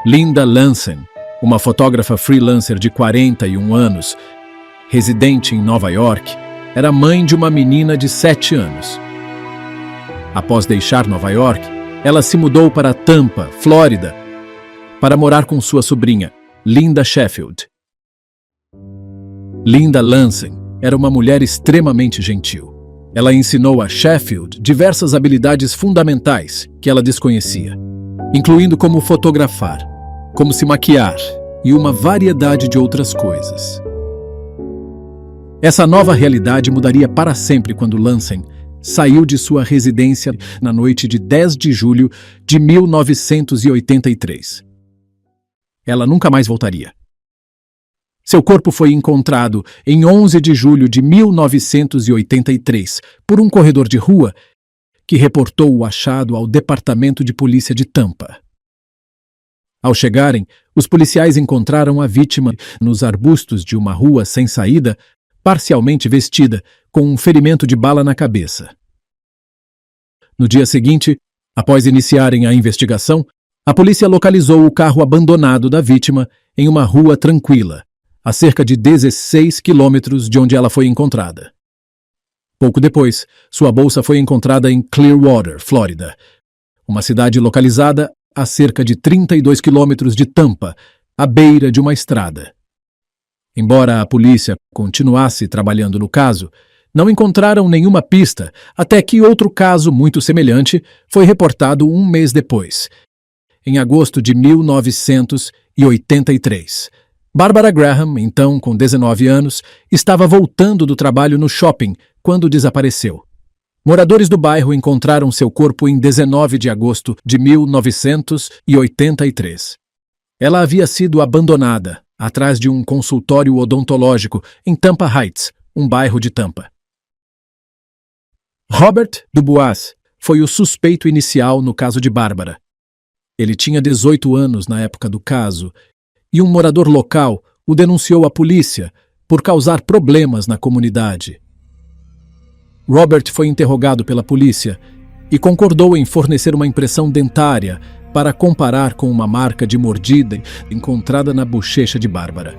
Linda Lansen, uma fotógrafa freelancer de 41 anos, residente em Nova York, era mãe de uma menina de 7 anos. Após deixar Nova York, ela se mudou para Tampa, Flórida, para morar com sua sobrinha, Linda Sheffield. Linda Lansen era uma mulher extremamente gentil. Ela ensinou a Sheffield diversas habilidades fundamentais que ela desconhecia, incluindo como fotografar, como se maquiar e uma variedade de outras coisas. Essa nova realidade mudaria para sempre quando Lansen saiu de sua residência na noite de 10 de julho de 1983. Ela nunca mais voltaria. Seu corpo foi encontrado em 11 de julho de 1983 por um corredor de rua que reportou o achado ao Departamento de Polícia de Tampa. Ao chegarem, os policiais encontraram a vítima nos arbustos de uma rua sem saída, parcialmente vestida, com um ferimento de bala na cabeça. No dia seguinte, após iniciarem a investigação, a polícia localizou o carro abandonado da vítima em uma rua tranquila, a cerca de 16 quilômetros de onde ela foi encontrada. Pouco depois, sua bolsa foi encontrada em Clearwater, Flórida, uma cidade localizada a cerca de 32 quilômetros de Tampa, à beira de uma estrada. Embora a polícia continuasse trabalhando no caso, não encontraram nenhuma pista até que outro caso muito semelhante foi reportado um mês depois, em agosto de 1983. Barbara Graham, então com 19 anos, estava voltando do trabalho no shopping quando desapareceu. Moradores do bairro encontraram seu corpo em 19 de agosto de 1983. Ela havia sido abandonada atrás de um consultório odontológico em Tampa Heights, um bairro de Tampa. Robert Dubois foi o suspeito inicial no caso de Barbara. Ele tinha 18 anos na época do caso e um morador local o denunciou à polícia por causar problemas na comunidade. Robert foi interrogado pela polícia e concordou em fornecer uma impressão dentária para comparar com uma marca de mordida encontrada na bochecha de Barbara.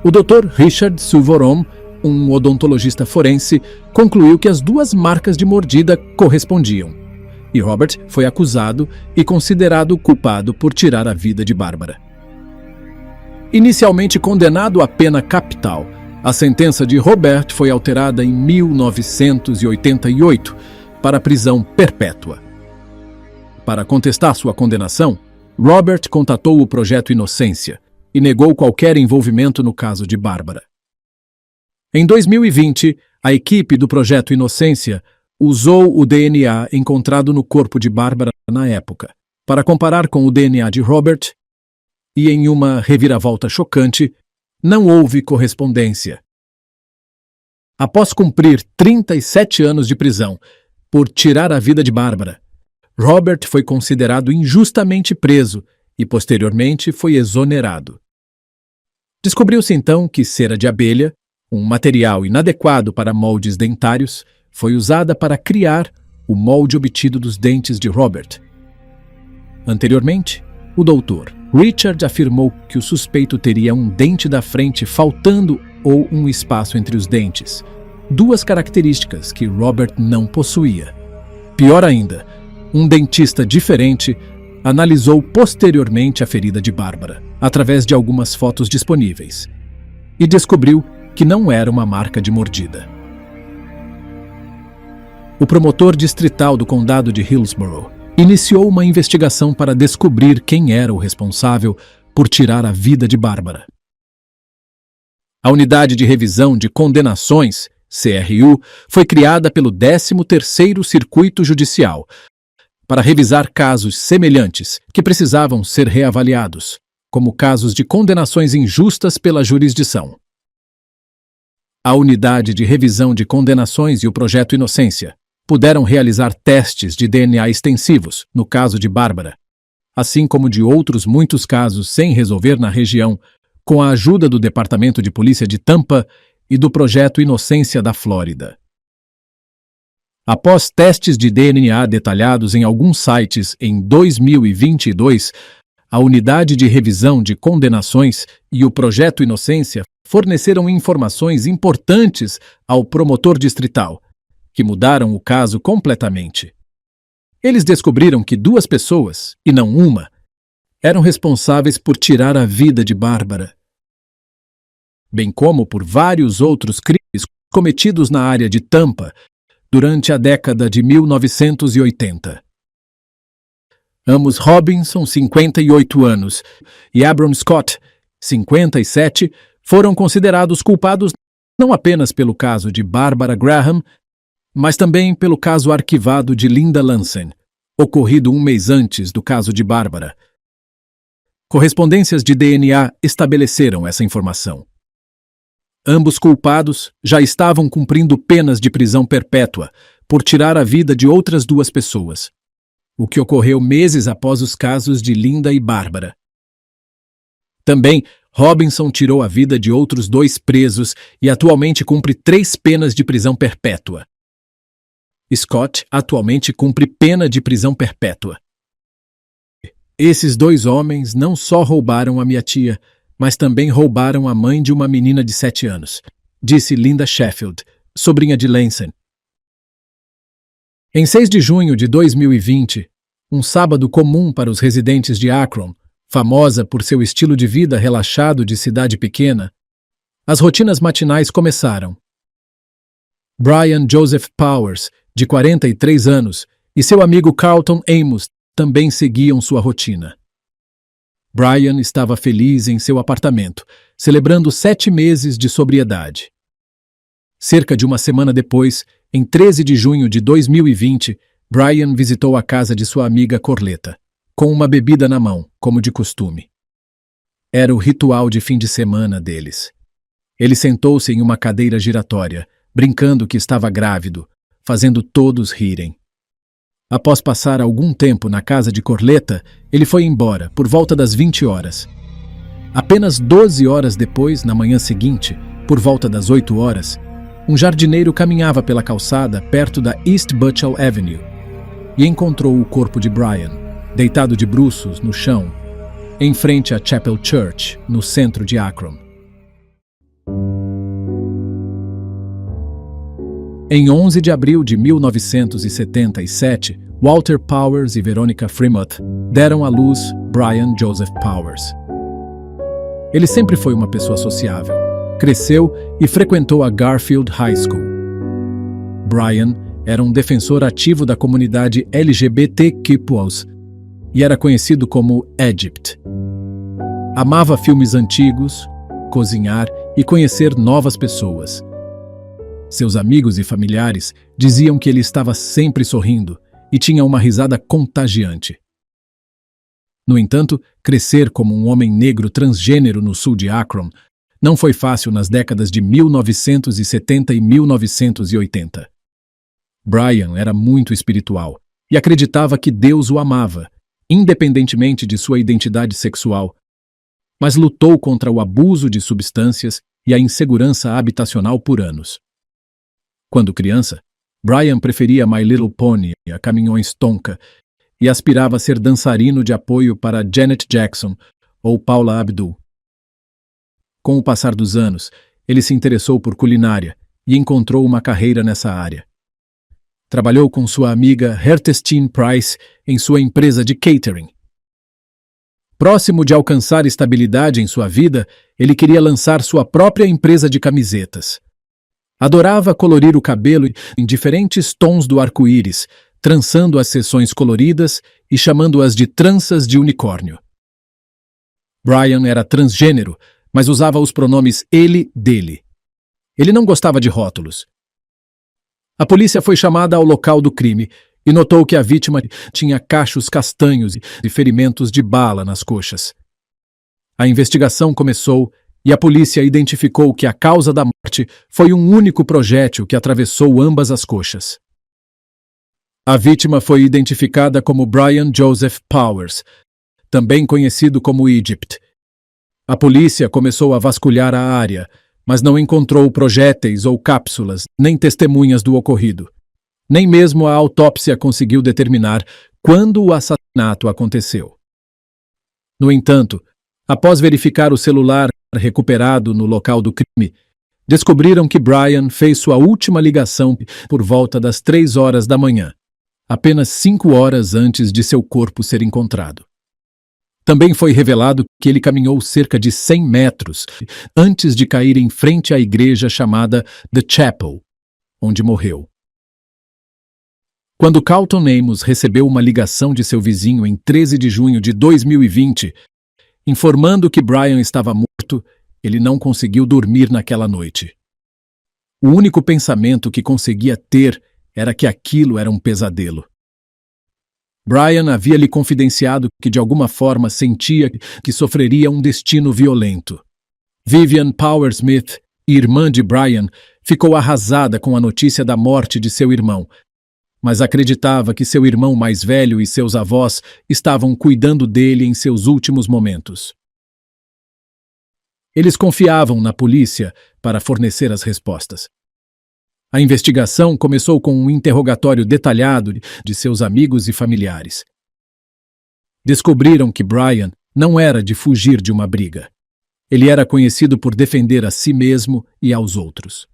O Dr. Richard Suvorom, um odontologista forense, concluiu que as duas marcas de mordida correspondiam, e Robert foi acusado e considerado culpado por tirar a vida de Barbara. Inicialmente condenado à pena capital, a sentença de Robert foi alterada em 1988 para prisão perpétua. Para contestar sua condenação, Robert contatou o Projeto Inocência e negou qualquer envolvimento no caso de Barbara. Em 2020, a equipe do Projeto Inocência usou o DNA encontrado no corpo de Barbara na época, para comparar com o DNA de Robert, e em uma reviravolta chocante, não houve correspondência. Após cumprir 37 anos de prisão por tirar a vida de Barbara, Robert foi considerado injustamente preso e, posteriormente, foi exonerado. Descobriu-se então que cera de abelha, um material inadequado para moldes dentários, foi usada para criar o molde obtido dos dentes de Robert. Anteriormente, o doutor Richard afirmou que o suspeito teria um dente da frente faltando ou um espaço entre os dentes, duas características que Robert não possuía. Pior ainda, um dentista diferente analisou posteriormente a ferida de Barbara, através de algumas fotos disponíveis, e descobriu que não era uma marca de mordida. O promotor distrital do condado de Hillsborough iniciou uma investigação para descobrir quem era o responsável por tirar a vida de Barbara. A Unidade de Revisão de Condenações, CRU, foi criada pelo 13º Circuito Judicial para revisar casos semelhantes que precisavam ser reavaliados, como casos de condenações injustas pela jurisdição. A Unidade de Revisão de Condenações e o Projeto Inocência puderam realizar testes de DNA extensivos, no caso de Barbara, assim como de outros muitos casos sem resolver na região, com a ajuda do Departamento de Polícia de Tampa e do Projeto Inocência da Flórida. Após testes de DNA detalhados em alguns sites em 2022, a Unidade de Revisão de Condenações e o Projeto Inocência forneceram informações importantes ao promotor distrital, que mudaram o caso completamente. Eles descobriram que 2 pessoas, e não uma, eram responsáveis por tirar a vida de Bárbara, bem como por vários outros crimes cometidos na área de Tampa durante a década de 1980. Amos Robinson, 58 anos, e Abram Scott, 57, foram considerados culpados não apenas pelo caso de Barbara Graham, mas também pelo caso arquivado de Linda Lansen, ocorrido 1 mês antes do caso de Bárbara. Correspondências de DNA estabeleceram essa informação. Ambos culpados já estavam cumprindo penas de prisão perpétua por tirar a vida de outras 2 pessoas, o que ocorreu meses após os casos de Linda e Bárbara. Também, Robinson tirou a vida de outros 2 presos e atualmente cumpre 3 penas de prisão perpétua. Scott atualmente cumpre pena de prisão perpétua. Esses 2 homens não só roubaram a minha tia, mas também roubaram a mãe de uma menina de 7 anos, disse Linda Sheffield, sobrinha de Lansen. Em 6 de junho de 2020, um sábado comum para os residentes de Akron, famosa por seu estilo de vida relaxado de cidade pequena, as rotinas matinais começaram. Brian Joseph Powers, de 43 anos, e seu amigo Carlton Amos também seguiam sua rotina. Brian estava feliz em seu apartamento, celebrando 7 meses de sobriedade. Cerca de uma semana depois, em 13 de junho de 2020, Brian visitou a casa de sua amiga Corleta, com uma bebida na mão, como de costume. Era o ritual de fim de semana deles. Ele sentou-se em uma cadeira giratória, brincando que estava grávido, fazendo todos rirem. Após passar algum tempo na casa de Corleta, ele foi embora, por volta das 20 horas. Apenas 12 horas depois, na manhã seguinte, por volta das 8 horas, um jardineiro caminhava pela calçada perto da East Butchell Avenue e encontrou o corpo de Brian, deitado de bruços no chão, em frente à Chapel Church, no centro de Akron. Em 11 de abril de 1977, Walter Powers e Veronica Fremont deram à luz Brian Joseph Powers. Ele sempre foi uma pessoa sociável, cresceu e frequentou a Garfield High School. Brian era um defensor ativo da comunidade LGBTQ+, e era conhecido como Egypt. Amava filmes antigos, cozinhar e conhecer novas pessoas. Seus amigos e familiares diziam que ele estava sempre sorrindo e tinha uma risada contagiante. No entanto, crescer como um homem negro transgênero no sul de Akron não foi fácil nas décadas de 1970 e 1980. Brian era muito espiritual e acreditava que Deus o amava, independentemente de sua identidade sexual, mas lutou contra o abuso de substâncias e a insegurança habitacional por anos. Quando criança, Brian preferia My Little Pony a Caminhões Tonka e aspirava a ser dançarino de apoio para Janet Jackson ou Paula Abdul. Com o passar dos anos, ele se interessou por culinária e encontrou uma carreira nessa área. Trabalhou com sua amiga Hertestine Price em sua empresa de catering. Próximo de alcançar estabilidade em sua vida, ele queria lançar sua própria empresa de camisetas. Adorava colorir o cabelo em diferentes tons do arco-íris, trançando as seções coloridas e chamando-as de tranças de unicórnio. Brian era transgênero, mas usava os pronomes ele, dele. Ele não gostava de rótulos. A polícia foi chamada ao local do crime e notou que a vítima tinha cachos castanhos e ferimentos de bala nas coxas. A investigação começou e a polícia identificou que a causa da morte foi um único projétil que atravessou ambas as coxas. A vítima foi identificada como Brian Joseph Powers, também conhecido como Egypt. A polícia começou a vasculhar a área, mas não encontrou projéteis ou cápsulas, nem testemunhas do ocorrido. Nem mesmo a autópsia conseguiu determinar quando o assassinato aconteceu. No entanto, após verificar o celular recuperado no local do crime, descobriram que Brian fez sua última ligação por volta das 3 horas da manhã, apenas 5 horas antes de seu corpo ser encontrado. Também foi revelado que ele caminhou cerca de 100 metros antes de cair em frente à igreja chamada The Chapel, onde morreu. Quando Carlton Amos recebeu uma ligação de seu vizinho em 13 de junho de 2020, informando que Brian estava morto, ele não conseguiu dormir naquela noite. O único pensamento que conseguia ter era que aquilo era um pesadelo. Brian havia lhe confidenciado que de alguma forma sentia que sofreria um destino violento. Vivian Power-Smith, irmã de Brian, ficou arrasada com a notícia da morte de seu irmão, mas acreditava que seu irmão mais velho e seus avós estavam cuidando dele em seus últimos momentos. Eles confiavam na polícia para fornecer as respostas. A investigação começou com um interrogatório detalhado de seus amigos e familiares. Descobriram que Brian não era de fugir de uma briga. Ele era conhecido por defender a si mesmo e aos outros.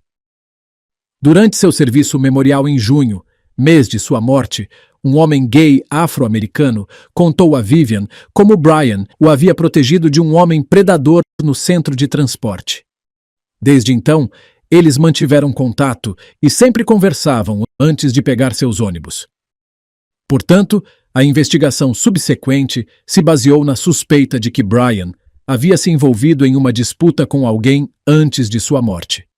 Durante seu serviço memorial em junho, mês de sua morte, um homem gay afro-americano contou a Vivian como Brian o havia protegido de um homem predador no centro de transporte. Desde então, eles mantiveram contato e sempre conversavam antes de pegar seus ônibus. Portanto, a investigação subsequente se baseou na suspeita de que Brian havia se envolvido em uma disputa com alguém antes de sua morte.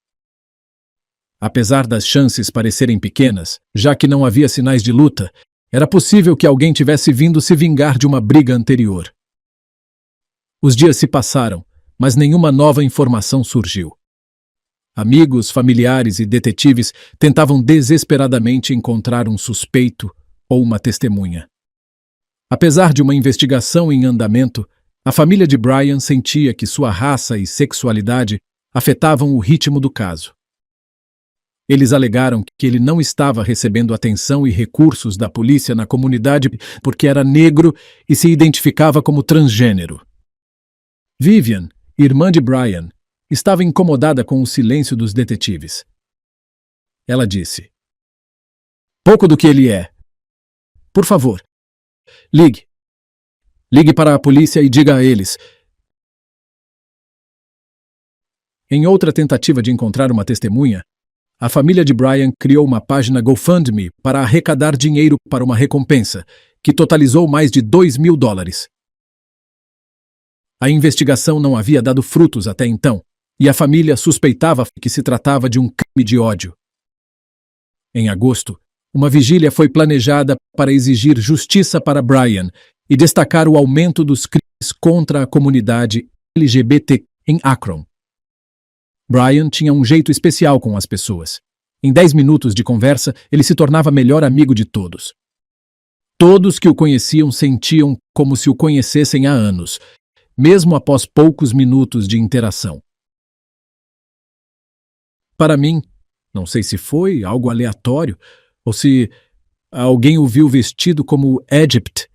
Apesar das chances parecerem pequenas, já que não havia sinais de luta, era possível que alguém tivesse vindo se vingar de uma briga anterior. Os dias se passaram, mas nenhuma nova informação surgiu. Amigos, familiares e detetives tentavam desesperadamente encontrar um suspeito ou uma testemunha. Apesar de uma investigação em andamento, a família de Brian sentia que sua raça e sexualidade afetavam o ritmo do caso. Eles alegaram que ele não estava recebendo atenção e recursos da polícia na comunidade porque era negro e se identificava como transgênero. Vivian, irmã de Brian, estava incomodada com o silêncio dos detetives. Ela disse: "Pouco do que ele é. Por favor, ligue. Ligue para a polícia e diga a eles." Em outra tentativa de encontrar uma testemunha, a família de Brian criou uma página GoFundMe para arrecadar dinheiro para uma recompensa, que totalizou mais de $2.000. A investigação não havia dado frutos até então, e a família suspeitava que se tratava de um crime de ódio. Em agosto, uma vigília foi planejada para exigir justiça para Brian e destacar o aumento dos crimes contra a comunidade LGBT em Akron. Brian tinha um jeito especial com as pessoas. Em 10 minutos de conversa, ele se tornava melhor amigo de todos. Todos que o conheciam sentiam como se o conhecessem há anos, mesmo após poucos minutos de interação. Para mim, não sei se foi algo aleatório ou se alguém o viu vestido como Egypt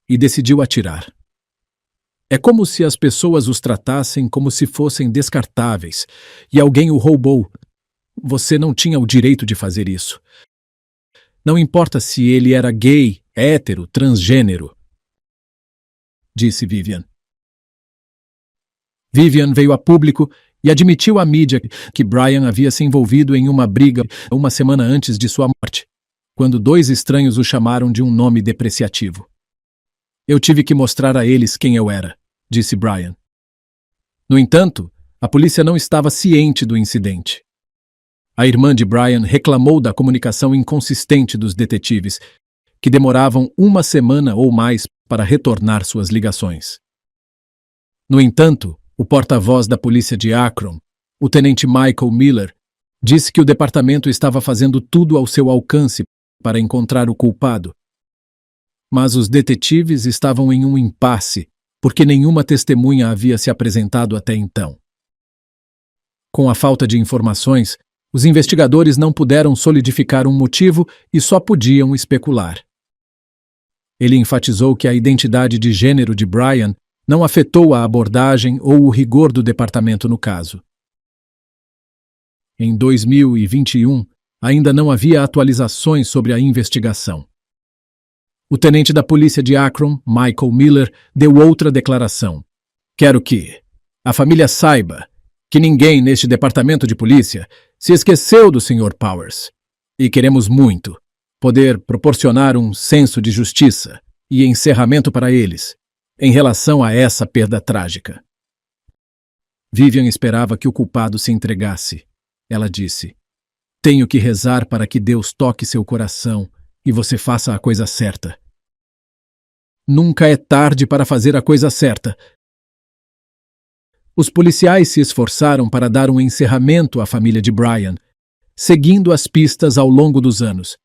e decidiu atirar. É como se as pessoas os tratassem como se fossem descartáveis e alguém o roubou. Você não tinha o direito de fazer isso. Não importa se ele era gay, hétero, transgênero, disse Vivian. Vivian veio a público e admitiu à mídia que Brian havia se envolvido em uma briga uma semana antes de sua morte, quando 2 estranhos o chamaram de um nome depreciativo. "Eu tive que mostrar a eles quem eu era", disse Brian. No entanto, a polícia não estava ciente do incidente. A irmã de Brian reclamou da comunicação inconsistente dos detetives, que demoravam 1 semana ou mais para retornar suas ligações. No entanto, o porta-voz da polícia de Akron, o tenente Michael Miller, disse que o departamento estava fazendo tudo ao seu alcance para encontrar o culpado. Mas os detetives estavam em um impasse, porque nenhuma testemunha havia se apresentado até então. Com a falta de informações, os investigadores não puderam solidificar um motivo e só podiam especular. Ele enfatizou que a identidade de gênero de Brian não afetou a abordagem ou o rigor do departamento no caso. Em 2021, ainda não havia atualizações sobre a investigação. O tenente da polícia de Akron, Michael Miller, deu outra declaração. Quero que a família saiba que ninguém neste departamento de polícia se esqueceu do Sr. Powers. E queremos muito poder proporcionar um senso de justiça e encerramento para eles em relação a essa perda trágica. Vivian esperava que o culpado se entregasse. Ela disse: tenho que rezar para que Deus toque seu coração e você faça a coisa certa. Nunca é tarde para fazer a coisa certa. Os policiais se esforçaram para dar um encerramento à família de Brian, seguindo as pistas ao longo dos anos.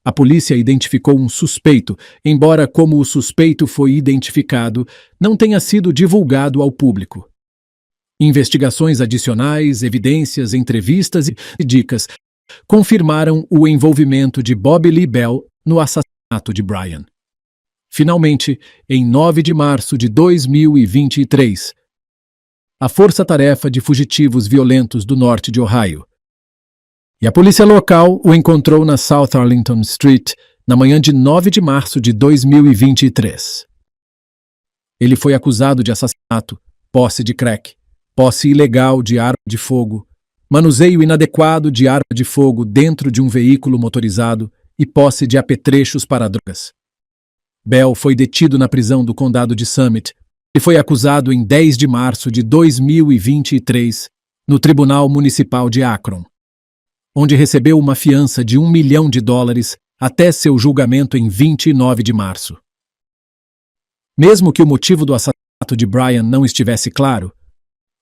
A polícia identificou um suspeito, embora como o suspeito foi identificado, não tenha sido divulgado ao público. Investigações adicionais, evidências, entrevistas e dicas confirmaram o envolvimento de Bobby Lee Bell no assassinato de Brian. Finalmente, em 9 de março de 2023, a Força-Tarefa de Fugitivos Violentos do Norte de Ohio e a polícia local o encontrou na South Arlington Street na manhã de 9 de março de 2023. Ele foi acusado de assassinato, posse de crack, posse ilegal de arma de fogo, manuseio inadequado de arma de fogo dentro de um veículo motorizado e posse de apetrechos para drogas. Bell foi detido na prisão do condado de Summit e foi acusado em 10 de março de 2023 no Tribunal Municipal de Akron, onde recebeu uma fiança de $1 milhão até seu julgamento em 29 de março. Mesmo que o motivo do assassinato de Brian não estivesse claro,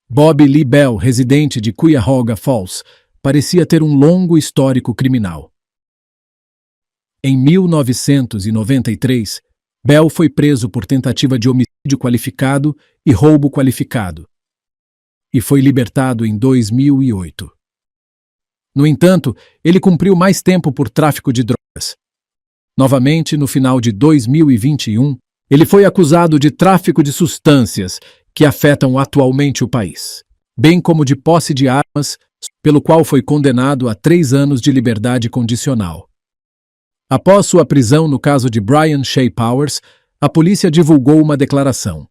Bobby Lee Bell, residente de Cuyahoga Falls, parecia ter um longo histórico criminal. Em 1993, Bell foi preso por tentativa de homicídio qualificado e roubo qualificado, e foi libertado em 2008. No entanto, ele cumpriu mais tempo por tráfico de drogas. Novamente, no final de 2021, ele foi acusado de tráfico de substâncias que afetam atualmente o país, bem como de posse de armas, pelo qual foi condenado a 3 anos de liberdade condicional. Após sua prisão no caso de Brian Shea Powers, a polícia divulgou uma declaração.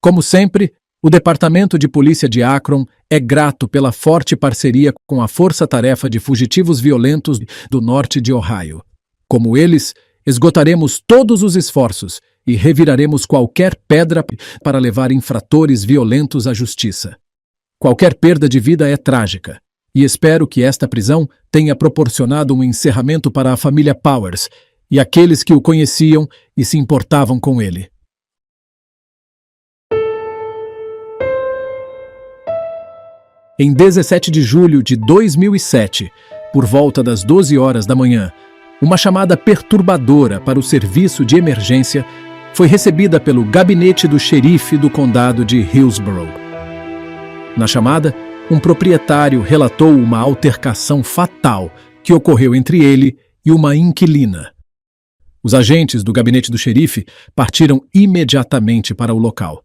Como sempre, o Departamento de Polícia de Akron é grato pela forte parceria com a Força-Tarefa de Fugitivos Violentos do Norte de Ohio. Como eles, esgotaremos todos os esforços e reviraremos qualquer pedra para levar infratores violentos à justiça. Qualquer perda de vida é trágica, e espero que esta prisão tenha proporcionado um encerramento para a família Powers e aqueles que o conheciam e se importavam com ele. Em 17 de julho de 2007, por volta das 12 horas da manhã, uma chamada perturbadora para o serviço de emergência foi recebida pelo gabinete do xerife do condado de Hillsborough. Na chamada, um proprietário relatou uma altercação fatal que ocorreu entre ele e uma inquilina. Os agentes do gabinete do xerife partiram imediatamente para o local.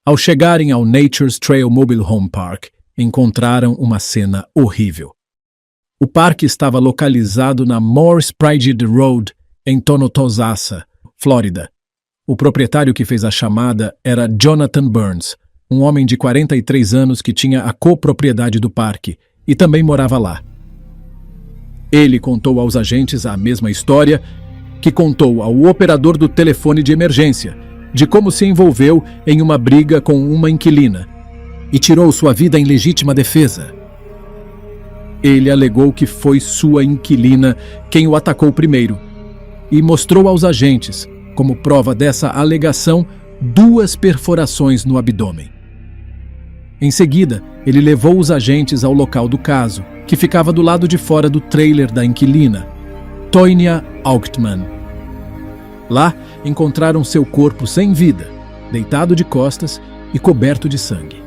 Ao chegarem ao Nature's Trail Mobile Home Park, encontraram uma cena horrível. O parque estava localizado na Morse Pridgett Road, em Tonotosassa, Flórida. O proprietário que fez a chamada era Jonathan Burns, um homem de 43 anos que tinha a copropriedade do parque e também morava lá. Ele contou aos agentes a mesma história que contou ao operador do telefone de emergência, de como se envolveu em uma briga com uma inquilina e tirou sua vida em legítima defesa. Ele alegou que foi sua inquilina quem o atacou primeiro e mostrou aos agentes, como prova dessa alegação, 2 perfurações no abdômen. Em seguida, ele levou os agentes ao local do caso, que ficava do lado de fora do trailer da inquilina, Tonya Auchtman. Lá, encontraram seu corpo sem vida, deitado de costas e coberto de sangue.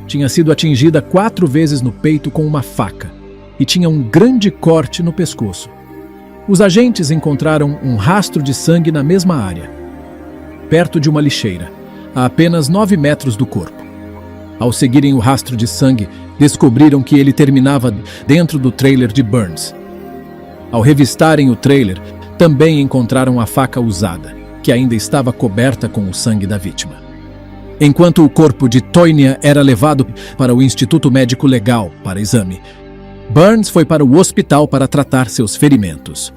Tinha sido atingida 4 vezes no peito com uma faca e tinha um grande corte no pescoço. Os agentes encontraram um rastro de sangue na mesma área. perto de uma lixeira, a apenas 9 metros do corpo. Ao seguirem o rastro de sangue, descobriram que ele terminava dentro do trailer de Burns. Ao revistarem o trailer, também encontraram a faca usada, que ainda estava coberta com o sangue da vítima. Enquanto o corpo de Tonya era levado para o Instituto Médico Legal para exame, Burns foi para o hospital para tratar seus ferimentos.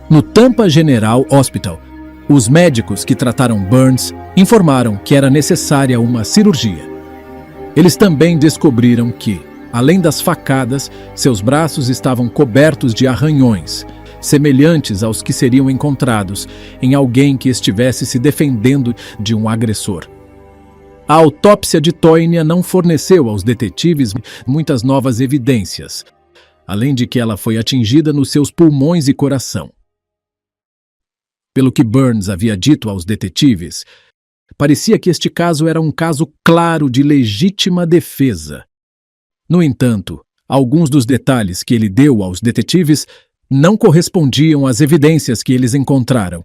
No Tampa General Hospital, os médicos que trataram Burns informaram que era necessária uma cirurgia. Eles também descobriram que, além das facadas, seus braços estavam cobertos de arranhões, semelhantes aos que seriam encontrados em alguém que estivesse se defendendo de um agressor. A autópsia de Tonya não forneceu aos detetives muitas novas evidências, além de que ela foi atingida nos seus pulmões e coração. Pelo que Burns havia dito aos detetives, parecia que este caso era um caso claro de legítima defesa. No entanto, alguns dos detalhes que ele deu aos detetives não correspondiam às evidências que eles encontraram.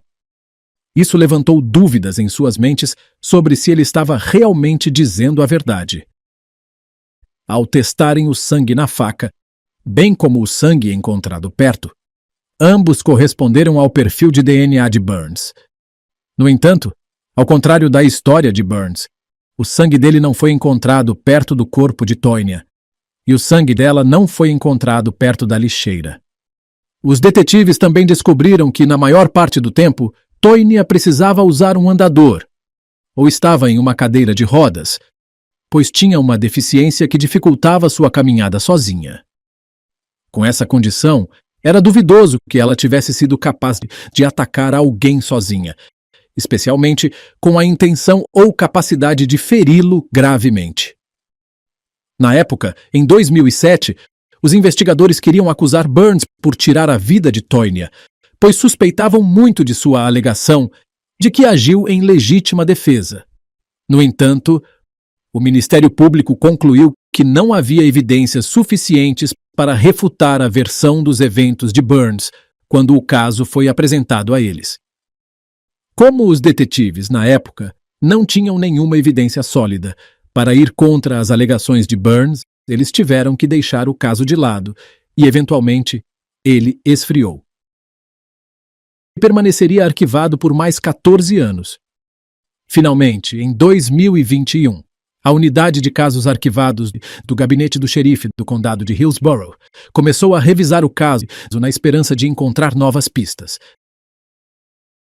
Isso levantou dúvidas em suas mentes sobre se ele estava realmente dizendo a verdade. Ao testarem o sangue na faca, bem como o sangue encontrado perto, ambos corresponderam ao perfil de DNA de Burns. No entanto, ao contrário da história de Burns, o sangue dele não foi encontrado perto do corpo de Tonya, e o sangue dela não foi encontrado perto da lixeira. Os detetives também descobriram que, na maior parte do tempo, Tonya precisava usar um andador, ou estava em uma cadeira de rodas, pois tinha uma deficiência que dificultava sua caminhada sozinha. Com essa condição, era duvidoso que ela tivesse sido capaz de atacar alguém sozinha, especialmente com a intenção ou capacidade de feri-lo gravemente. Na época, em 2007, os investigadores queriam acusar Burns por tirar a vida de Tonya, pois suspeitavam muito de sua alegação de que agiu em legítima defesa. No entanto, o Ministério Público concluiu que não havia evidências suficientes para refutar a versão dos eventos de Burns quando o caso foi apresentado a eles. Como os detetives, na época, não tinham nenhuma evidência sólida para ir contra as alegações de Burns, eles tiveram que deixar o caso de lado e, eventualmente, ele esfriou. Permaneceria arquivado por mais 14 anos. Finalmente, em 2021, a unidade de casos arquivados do gabinete do xerife do condado de Hillsborough começou a revisar o caso na esperança de encontrar novas pistas.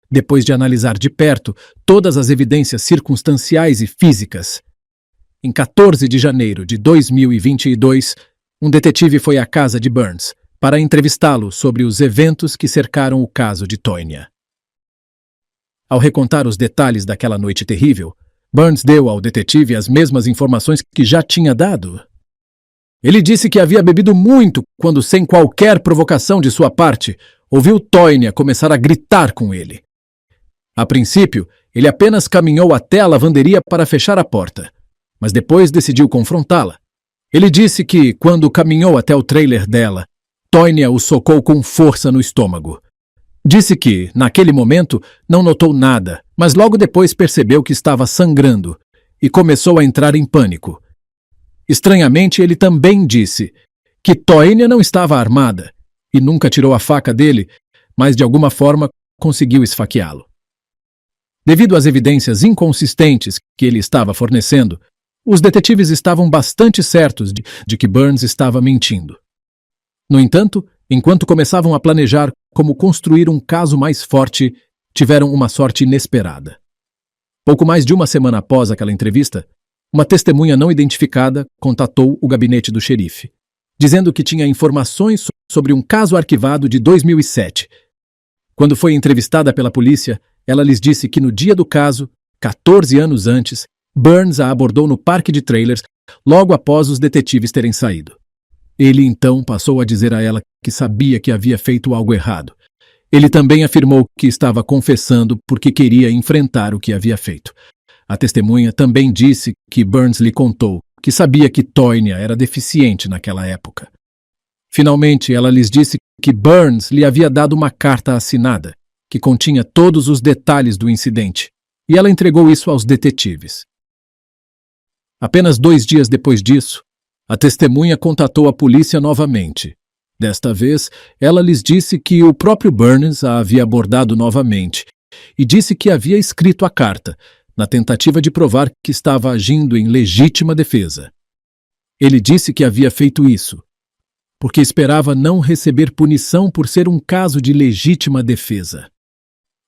Depois de analisar de perto todas as evidências circunstanciais e físicas, em 14 de janeiro de 2022, um detetive foi à casa de Burns para entrevistá-lo sobre os eventos que cercaram o caso de Tonya. Ao recontar os detalhes daquela noite terrível, Burns deu ao detetive as mesmas informações que já tinha dado. Ele disse que havia bebido muito quando, sem qualquer provocação de sua parte, ouviu Tonya começar a gritar com ele. A princípio, ele apenas caminhou até a lavanderia para fechar a porta, mas depois decidiu confrontá-la. Ele disse que, quando caminhou até o trailer dela, Tonya o socou com força no estômago. Disse que, naquele momento, não notou nada, mas logo depois percebeu que estava sangrando e começou a entrar em pânico. Estranhamente, ele também disse que Tonya não estava armada e nunca tirou a faca dele, mas de alguma forma conseguiu esfaqueá-lo. Devido às evidências inconsistentes que ele estava fornecendo, os detetives estavam bastante certos de que Burns estava mentindo. No entanto, enquanto começavam a planejar como construir um caso mais forte, tiveram uma sorte inesperada. Pouco mais de uma semana após aquela entrevista, uma testemunha não identificada contatou o gabinete do xerife, dizendo que tinha informações sobre um caso arquivado de 2007. Quando foi entrevistada pela polícia, ela lhes disse que no dia do caso, 14 anos antes, Burns a abordou no parque de trailers logo após os detetives terem saído. Ele então passou a dizer a ela que sabia que havia feito algo errado. Ele também afirmou que estava confessando porque queria enfrentar o que havia feito. A testemunha também disse que Burns lhe contou que sabia que Tonya era deficiente naquela época. Finalmente, ela lhes disse que Burns lhe havia dado uma carta assinada, que continha todos os detalhes do incidente, e ela entregou isso aos detetives. Apenas 2 dias depois disso, a testemunha contatou a polícia novamente. Desta vez, ela lhes disse que o próprio Burns a havia abordado novamente e disse que havia escrito a carta, na tentativa de provar que estava agindo em legítima defesa. Ele disse que havia feito isso porque esperava não receber punição por ser um caso de legítima defesa.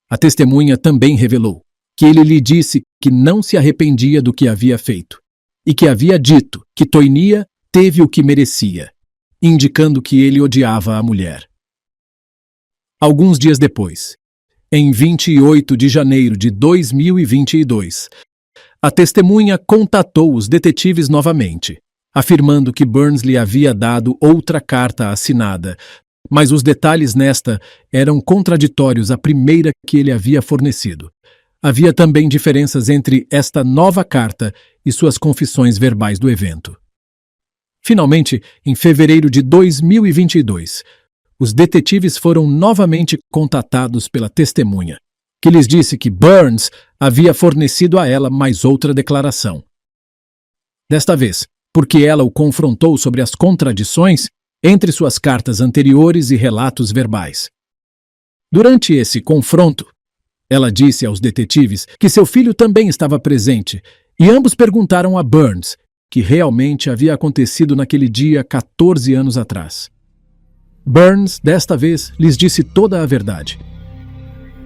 A testemunha também revelou que ele lhe disse que não se arrependia do que havia feito e que havia dito que Toinia teve o que merecia, indicando que ele odiava a mulher. Alguns dias depois, em 28 de janeiro de 2022, a testemunha contatou os detetives novamente, afirmando que Burns lhe havia dado outra carta assinada, mas os detalhes nesta eram contraditórios à primeira que ele havia fornecido. Havia também diferenças entre esta nova carta e suas confissões verbais do evento. Finalmente, em fevereiro de 2022, os detetives foram novamente contatados pela testemunha, que lhes disse que Burns havia fornecido a ela mais outra declaração. Desta vez, porque ela o confrontou sobre as contradições entre suas cartas anteriores e relatos verbais. Durante esse confronto, ela disse aos detetives que seu filho também estava presente e ambos perguntaram a Burns que realmente havia acontecido naquele dia 14 anos atrás. Burns, desta vez, lhes disse toda a verdade.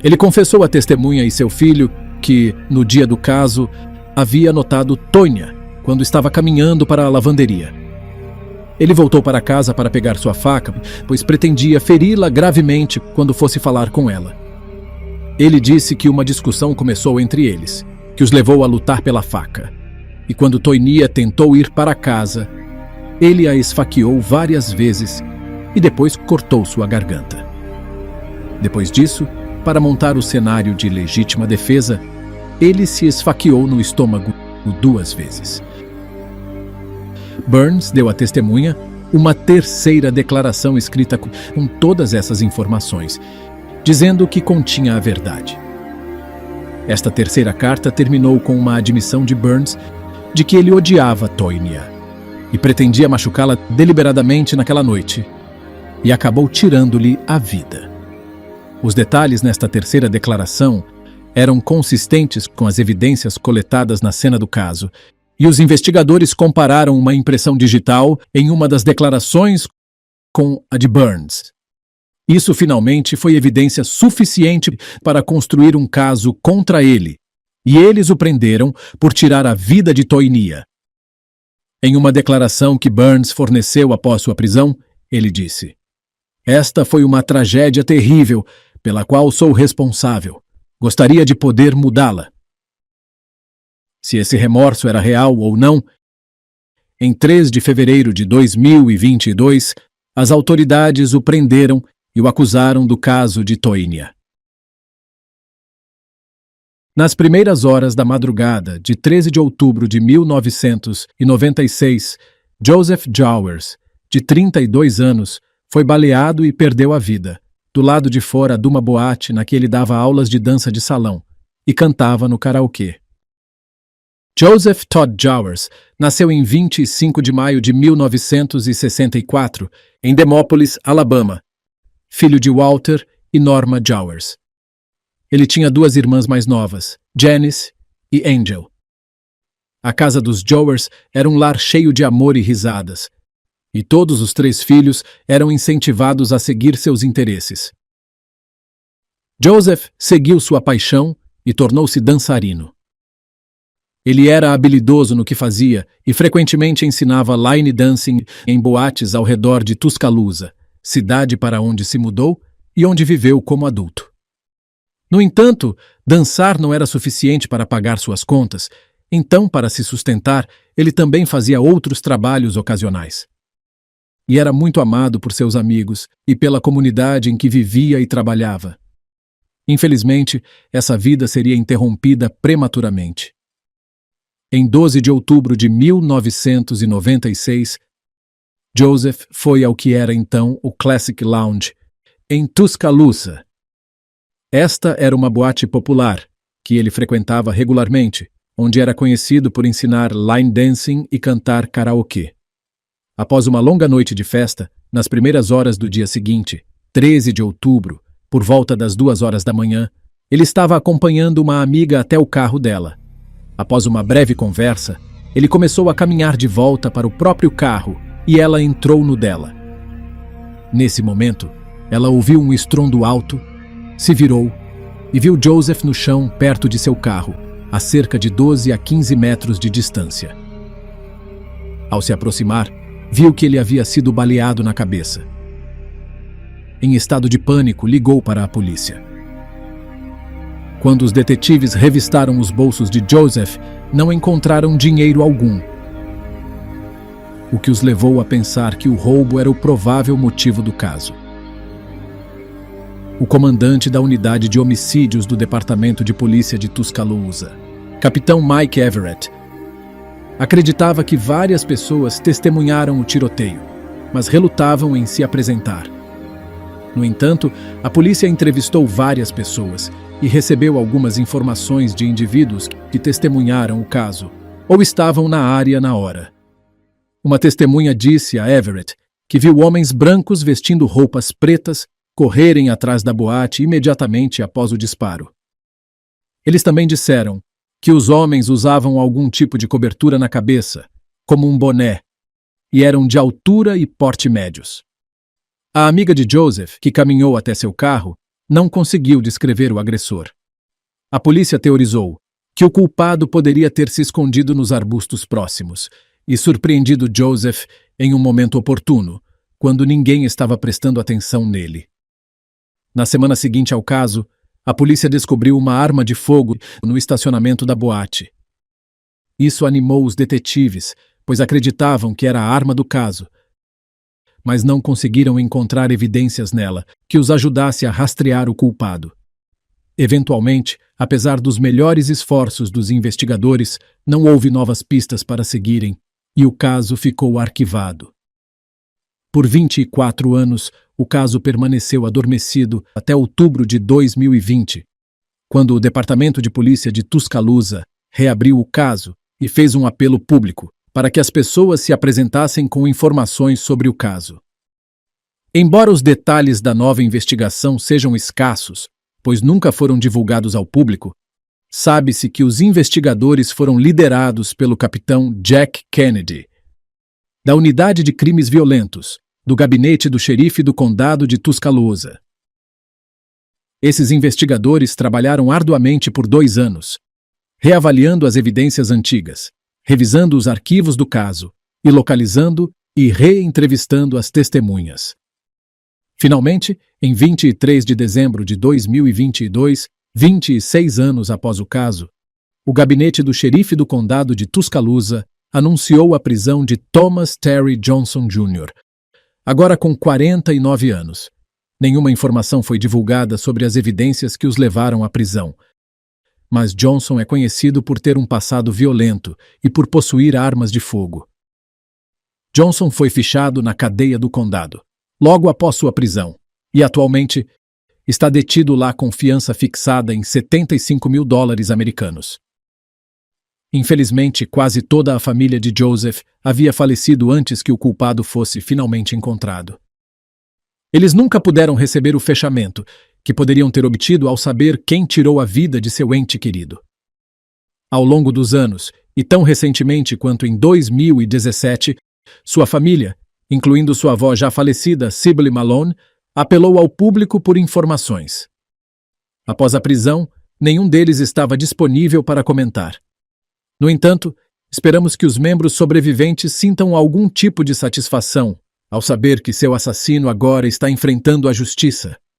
Ele confessou à testemunha e seu filho que, no dia do caso, havia notado Toinia quando estava caminhando para a lavanderia. Ele voltou para casa para pegar sua faca, pois pretendia feri-la gravemente quando fosse falar com ela. Ele disse que uma discussão começou entre eles, que os levou a lutar pela faca. E quando Toinia tentou ir para casa, ele a esfaqueou várias vezes e depois cortou sua garganta. Depois disso, para montar o cenário de legítima defesa, ele se esfaqueou no estômago 2 vezes. Burns deu à testemunha uma terceira declaração escrita com todas essas informações, dizendo que continha a verdade. Esta terceira carta terminou com uma admissão de Burns de que ele odiava Toinia e pretendia machucá-la deliberadamente naquela noite, e acabou tirando-lhe a vida. Os detalhes nesta terceira declaração eram consistentes com as evidências coletadas na cena do caso, e os investigadores compararam uma impressão digital em uma das declarações com a de Burns. Isso finalmente foi evidência suficiente para construir um caso contra ele, e eles o prenderam por tirar a vida de Toinia. Em uma declaração que Burns forneceu após sua prisão, ele disse: "Esta foi uma tragédia terrível, pela qual sou responsável. Gostaria de poder mudá-la." Se esse remorso era real ou não, em 3 de fevereiro de 2022, as autoridades o prenderam e o acusaram do caso de Toinia. Nas primeiras horas da madrugada de 13 de outubro de 1996, Joseph Jowers, de 32 anos, foi baleado e perdeu a vida, do lado de fora de uma boate na que ele dava aulas de dança de salão e cantava no karaokê. Joseph Todd Jowers nasceu em 25 de maio de 1964, em Demópolis, Alabama, filho de Walter e Norma Jowers. Ele tinha 2 irmãs mais novas, Janice e Angel. A casa dos Jowers era um lar cheio de amor e risadas, e todos os 3 filhos eram incentivados a seguir seus interesses. Joseph seguiu sua paixão e tornou-se dançarino. Ele era habilidoso no que fazia e frequentemente ensinava line dancing em boates ao redor de Tuscaloosa, cidade para onde se mudou e onde viveu como adulto. No entanto, dançar não era suficiente para pagar suas contas, então, para se sustentar, ele também fazia outros trabalhos ocasionais. E era muito amado por seus amigos e pela comunidade em que vivia e trabalhava. Infelizmente, essa vida seria interrompida prematuramente. Em 12 de outubro de 1996, Joseph foi ao que era então o Classic Lounge, em Tuscaloosa. Esta era uma boate popular, que ele frequentava regularmente, onde era conhecido por ensinar line dancing e cantar karaokê. Após uma longa noite de festa, nas primeiras horas do dia seguinte, 13 de outubro, por volta das 2 horas da manhã, ele estava acompanhando uma amiga até o carro dela. Após uma breve conversa, ele começou a caminhar de volta para o próprio carro e ela entrou no dela. Nesse momento, ela ouviu um estrondo alto, se virou e viu Joseph no chão perto de seu carro, a cerca de 12 a 15 metros de distância. Ao se aproximar, viu que ele havia sido baleado na cabeça. Em estado de pânico, ligou para a polícia. Quando os detetives revistaram os bolsos de Joseph, não encontraram dinheiro algum, o que os levou a pensar que o roubo era o provável motivo do caso. O comandante da unidade de homicídios do Departamento de Polícia de Tuscaloosa, Capitão Mike Everett, acreditava que várias pessoas testemunharam o tiroteio, mas relutavam em se apresentar. No entanto, a polícia entrevistou várias pessoas e recebeu algumas informações de indivíduos que testemunharam o caso ou estavam na área na hora. Uma testemunha disse a Everett que viu homens brancos vestindo roupas pretas correrem atrás da boate imediatamente após o disparo. Eles também disseram que os homens usavam algum tipo de cobertura na cabeça, como um boné, e eram de altura e porte médios. A amiga de Joseph, que caminhou até seu carro, não conseguiu descrever o agressor. A polícia teorizou que o culpado poderia ter se escondido nos arbustos próximos e surpreendido Joseph em um momento oportuno, quando ninguém estava prestando atenção nele. Na semana seguinte ao caso, a polícia descobriu uma arma de fogo no estacionamento da boate. Isso animou os detetives, pois acreditavam que era a arma do caso, mas não conseguiram encontrar evidências nela que os ajudasse a rastrear o culpado. Eventualmente, apesar dos melhores esforços dos investigadores, não houve novas pistas para seguirem e o caso ficou arquivado. Por 24 anos, o caso permaneceu adormecido até outubro de 2020, quando o Departamento de Polícia de Tuscaloosa reabriu o caso e fez um apelo público para que as pessoas se apresentassem com informações sobre o caso. Embora os detalhes da nova investigação sejam escassos, pois nunca foram divulgados ao público, sabe-se que os investigadores foram liderados pelo capitão Jack Kennedy, da Unidade de Crimes Violentos, do gabinete do xerife do condado de Tuscaloosa. Esses investigadores trabalharam arduamente por 2 anos, reavaliando as evidências antigas, revisando os arquivos do caso e localizando e reentrevistando as testemunhas. Finalmente, em 23 de dezembro de 2022, 26 anos após o caso, o gabinete do xerife do condado de Tuscaloosa anunciou a prisão de Thomas Terry Johnson Jr., agora com 49 anos. Nenhuma informação foi divulgada sobre as evidências que os levaram à prisão, mas Johnson é conhecido por ter um passado violento e por possuir armas de fogo. Johnson foi fichado na cadeia do condado, logo após sua prisão, e atualmente está detido lá com fiança fixada em $75 mil americanos. Infelizmente, quase toda a família de Joseph havia falecido antes que o culpado fosse finalmente encontrado. Eles nunca puderam receber o fechamento que poderiam ter obtido ao saber quem tirou a vida de seu ente querido. Ao longo dos anos, e tão recentemente quanto em 2017, sua família, incluindo sua avó já falecida, Sibylle Malone, apelou ao público por informações. Após a prisão, nenhum deles estava disponível para comentar. No entanto, esperamos que os membros sobreviventes sintam algum tipo de satisfação ao saber que seu assassino agora está enfrentando a justiça.